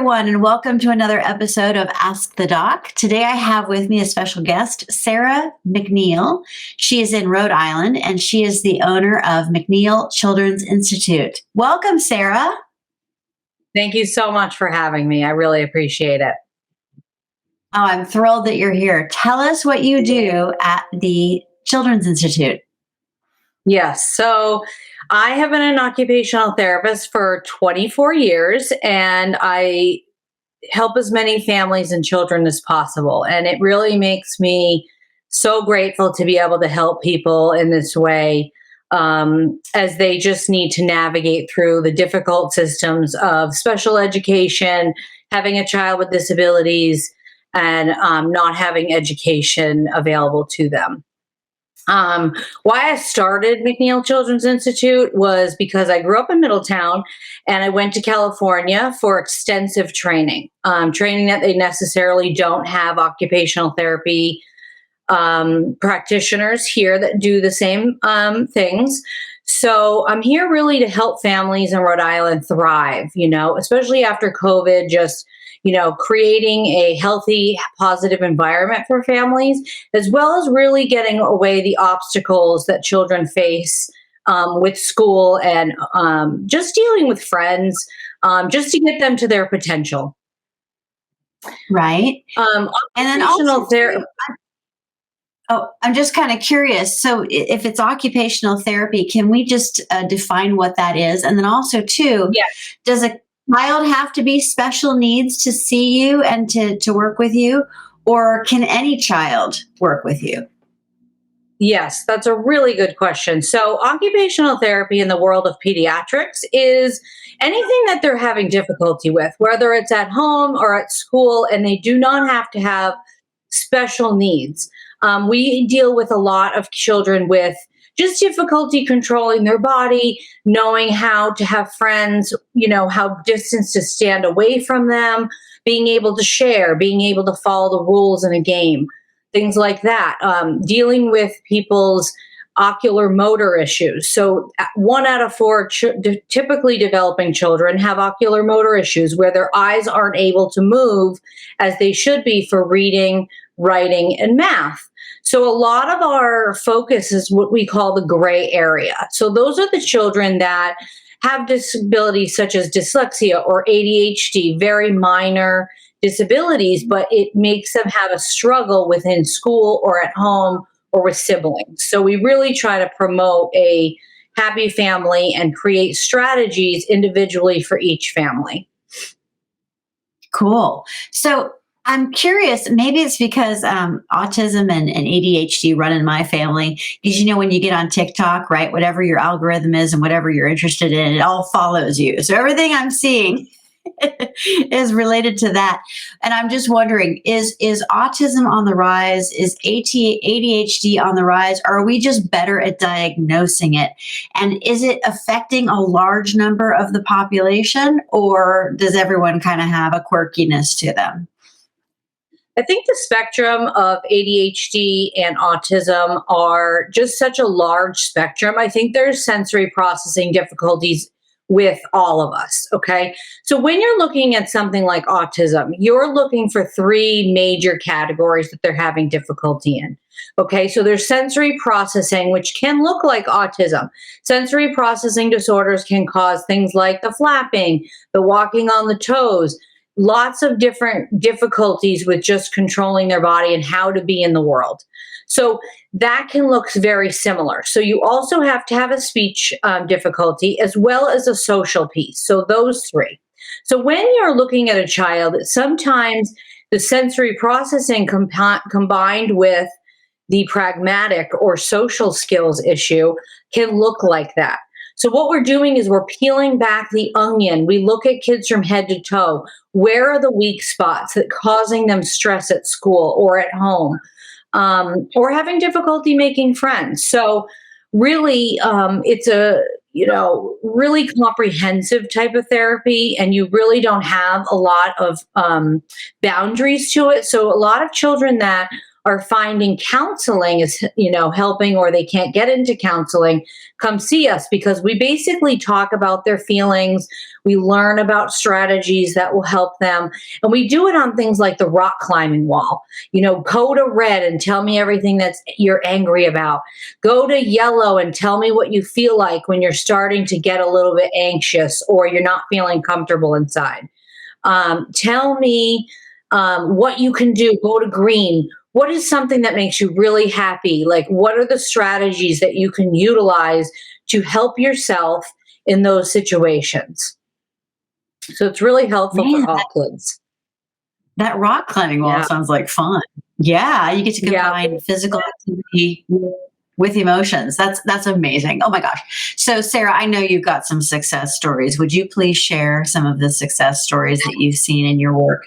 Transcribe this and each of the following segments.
everyone, and welcome to another episode of Ask the Doc. Today I have with me a special guest, Sarah McNeill. She is in Rhode Island, and she is the owner of McNeill Children's Institute. Welcome, Sarah. Thank you so much for having me. I really appreciate it. Oh, I'm thrilled that you're here. Tell us what you do at the Children's Institute. Yes. So I have been an occupational therapist for 24 years, and I help as many families and children as possible. And it really makes me so grateful to be able to help people in this way, as they just need to navigate through the difficult systems of special education, having a child with disabilities, and not having education available to them. Why I started McNeill Children's Institute was because I grew up in Middletown and I went to California for extensive training, training that they necessarily don't have occupational therapy practitioners here that do the same things. So I'm here really to help families in Rhode Island thrive, especially after COVID, just creating a healthy, positive environment for families, as well as really getting away the obstacles that children face with school and just dealing with friends, just to get them to their potential. Right. And then also, I'm just kind of curious. So if it's occupational therapy, can we just define what that is? And then also, too, does a child have to be special needs to see you and to work with you, or can any child work with you? Yes, that's a really good question. So occupational therapy in the world of pediatrics is anything that they're having difficulty with, whether it's at home or at school, and they do not have to have special needs. We deal with a lot of children with just difficulty controlling their body, knowing how to have friends, how distance to stand away from them, being able to share, being able to follow the rules in a game, things like that. Dealing with people's ocular motor issues. So 1 out of 4 typically developing children have ocular motor issues where their eyes aren't able to move as they should be for reading, writing, and math. So a lot of our focus is what we call the gray area. So those are the children that have disabilities such as dyslexia or ADHD, very minor disabilities, but it makes them have a struggle within school or at home or with siblings. So we really try to promote a happy family and create strategies individually for each family. Cool. So I'm curious, maybe it's because autism and ADHD run in my family. Because, when you get on TikTok, right, whatever your algorithm is and whatever you're interested in, it all follows you. So everything I'm seeing is related to that. And I'm just wondering, is autism on the rise? Is ADHD on the rise? Or are we just better at diagnosing it? And is it affecting a large number of the population, or does everyone kind of have a quirkiness to them? I think the spectrum of ADHD and autism are just such a large spectrum. I think there's sensory processing difficulties with all of us, okay? So when you're looking at something like autism, you're looking for 3 major categories that they're having difficulty in, okay? So there's sensory processing, which can look like autism. Sensory processing disorders can cause things like the flapping, the walking on the toes, lots of different difficulties with just controlling their body and how to be in the world. So that can look very similar. So you also have to have a speech difficulty as well as a social piece. So those 3. So when you're looking at a child, sometimes the sensory processing combined with the pragmatic or social skills issue can look like that. So what we're doing is we're peeling back the onion. We look at kids from head to toe. Where are the weak spots that causing them stress at school or at home, or having difficulty making friends? So really, it's a really comprehensive type of therapy, and you really don't have a lot of boundaries to it. So a lot of children that are finding counseling is, helping, or they can't get into counseling, come see us, because we basically talk about their feelings. We learn about strategies that will help them. And we do it on things like the rock climbing wall. Go to red and tell me everything that you're angry about. Go to yellow and tell me what you feel like when you're starting to get a little bit anxious or you're not feeling comfortable inside. Tell me what you can do. Go to green. What is something that makes you really happy? Like, what are the strategies that you can utilize to help yourself in those situations? So it's really helpful for all kids. That rock climbing wall sounds like fun. Yeah, you get to combine physical activity with emotions. That's amazing. Oh my gosh. So Sarah, I know you've got some success stories. Would you please share some of the success stories that you've seen in your work?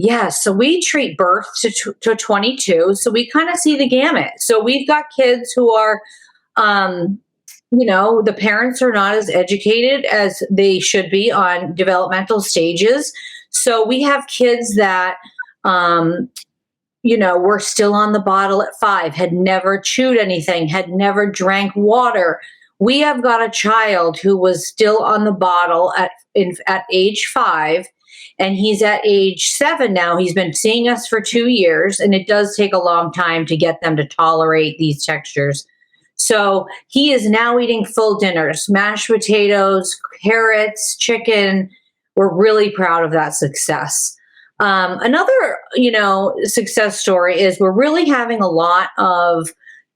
Yeah, so we treat birth to 22. So we kind of see the gamut. So we've got kids who are, the parents are not as educated as they should be on developmental stages. So we have kids that, were still on the bottle at 5, had never chewed anything, had never drank water. We have got a child who was still on the bottle at age 5. And he's at age 7 now. He's been seeing us for 2 years, and it does take a long time to get them to tolerate these textures. So he is now eating full dinners, mashed potatoes, carrots, chicken. We're really proud of that success. Another, success story is we're really having a lot of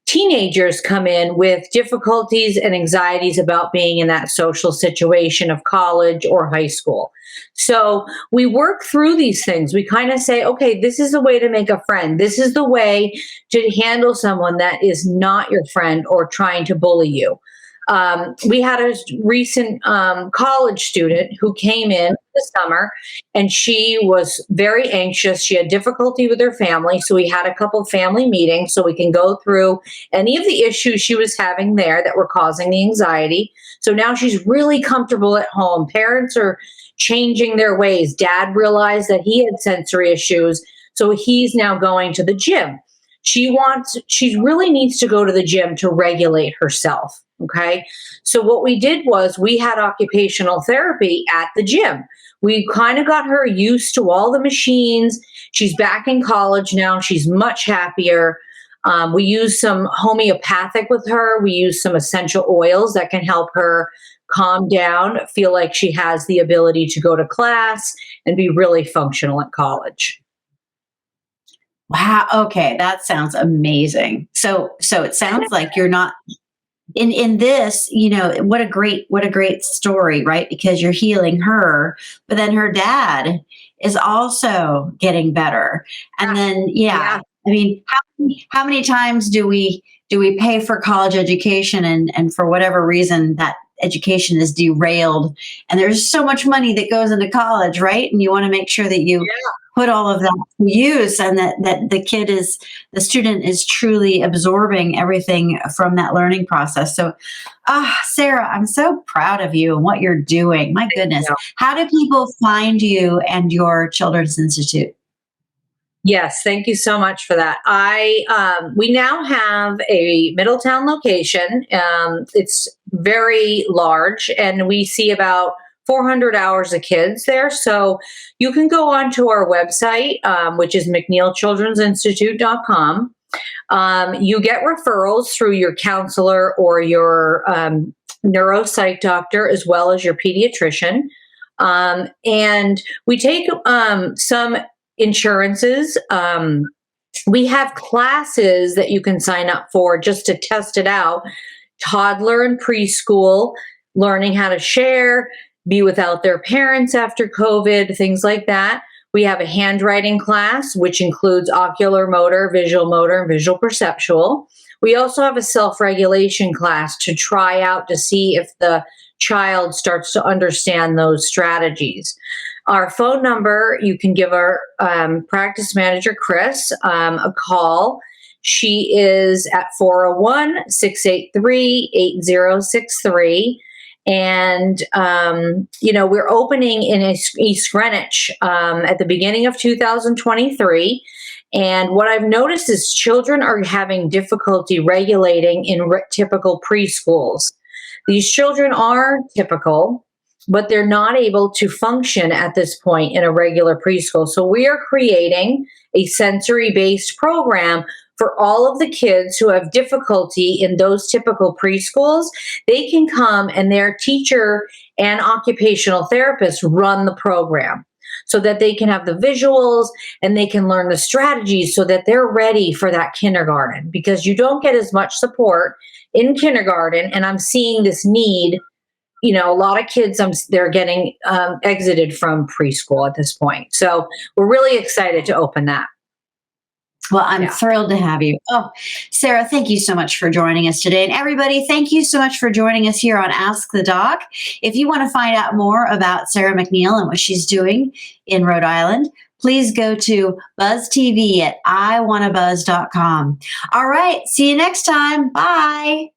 teenagers come in with difficulties and anxieties about being in that social situation of college or high school. So we work through these things. We kind of say, okay, this is the way to make a friend. This is the way to handle someone that is not your friend or trying to bully you. We had a recent college student who came in this summer, and she was very anxious. She had difficulty with her family. So we had a couple family meetings so we can go through any of the issues she was having there that were causing the anxiety. So now she's really comfortable at home. Parents are changing their ways. Dad realized that he had sensory issues, so he's now going to the gym. She really needs to go to the gym to regulate herself. Okay. So what we did was we had occupational therapy at the gym. We kind of got her used to all the machines. She's back in college now. She's much happier. We use some homeopathic with her. We use some essential oils that can help her calm down, feel like she has the ability to go to class and be really functional at college. Wow. Okay. That sounds amazing. So it sounds like you're not in this, what a great story, right? Because you're healing her, but then her dad is also getting better. And then, I mean, how many times do we pay for college education and for whatever reason that education is derailed, and there's so much money that goes into college, right? And you want to make sure that you put all of that to use, and that the student is truly absorbing everything from that learning process. So, Sarah, I'm so proud of you and what you're doing. My goodness. How do people find you and your Children's Institute? Yes, thank you so much for that. We now have a Middletown location. It's very large, and we see about 400 hours of kids there. So you can go onto our website, which is McNeillChildren'sInstitute.com. You get referrals through your counselor or your neuropsych doctor, as well as your pediatrician. And we take some insurances. We have classes that you can sign up for just to test it out. Toddler and preschool, learning how to share, be without their parents after COVID, things like that. We have a handwriting class, which includes ocular motor, and visual perceptual. We also have a self-regulation class to try out to see if the child starts to understand those strategies. Our phone number, you can give our practice manager, Chris, a call. She is at 401-683-8063. And, we're opening in East Greenwich at the beginning of 2023. And what I've noticed is children are having difficulty regulating in typical preschools. These children are typical, but they're not able to function at this point in a regular preschool. So we are creating a sensory-based program for all of the kids who have difficulty in those typical preschools. They can come and their teacher and occupational therapist run the program so that they can have the visuals and they can learn the strategies so that they're ready for that kindergarten, because you don't get as much support in kindergarten. And I'm seeing this need. A lot of kids, they're getting exited from preschool at this point. So we're really excited to open that. Well, I'm thrilled to have you. Oh, Sarah, thank you so much for joining us today. And everybody, thank you so much for joining us here on Ask the Doc. If you want to find out more about Sarah McNeill and what she's doing in Rhode Island, please go to Buzz TV at iwannabuzz.com. All right, see you next time. Bye.